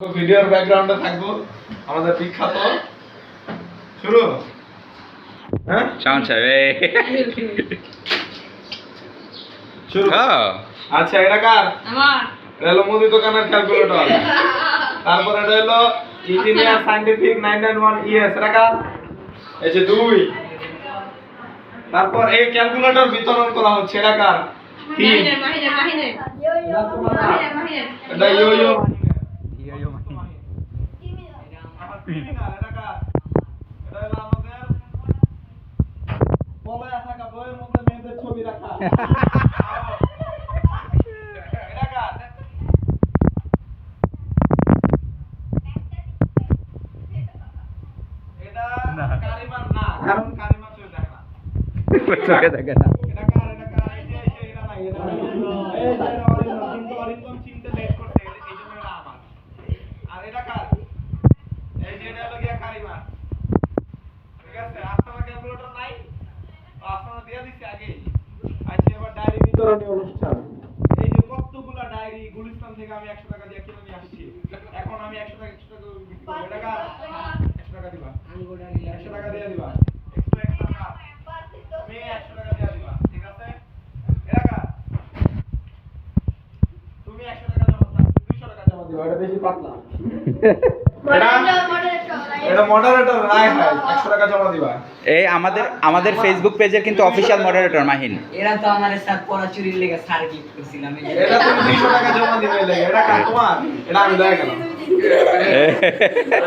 ভিডিওর ব্যাকগ্রাউন্ডে থাকবো আমাদের বিখ্যাত শুরু হ্যাঁ চান চাবে শুরু আচ্ছা এটা কার আমার এটা হলো মুদি দোকানের ক্যালকুলেটর তারপর এটা হলো ইঞ্জিনিয়ার সায়েন্টিফিক 991 ইএস এটা কার এই যে 2 তারপর এই ক্যালকুলেটর বিতরণ করা হচ্ছে এটা কার 3 মাহিনের এটা ইয়ো ইয়ো ছবি রাখা কারণ কারিমা চোখে দেখে না চোখে দেখে না এটা কার এই যে এটা নাই এটা এই যে অরিন্দম কিন্তু অরিন্দম চিনতে লেট করতে এইজন্য এটা আমার আর এটা কার এই যে এটা হলো গিয়া কারিমা ঠিক আছে আপনার ক্যালকুলেটর নাই আপনারা দিয়ে দিছি আগে আজকে আবার ডায়েরি বিতরণী অনুষ্ঠান এই যে কতগুলা ডায়েরি গুলিস্তান থেকে আমি 100 টাকা দিয়ে কিনে নিয়ে আসছি এখন আমি 100 টাকা বিক্রি করব এটা কার 100 টাকা দিবা 100 টাকা দিয়ে দিবা এই আমাদের ফেসবুক পেজের কিন্তু অফিশিয়াল মডারেটর মাহিন। এরা তো আমার স্যার পড়া চুরির লেগে স্যার গিফট করছিলাম এটা তুমি 200 টাকা জমা দিবে লাগে এটা কার তোমার এটা আমি লয়ে গেলাম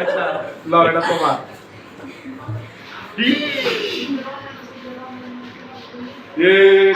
আচ্ছা লও এটা তোমার এই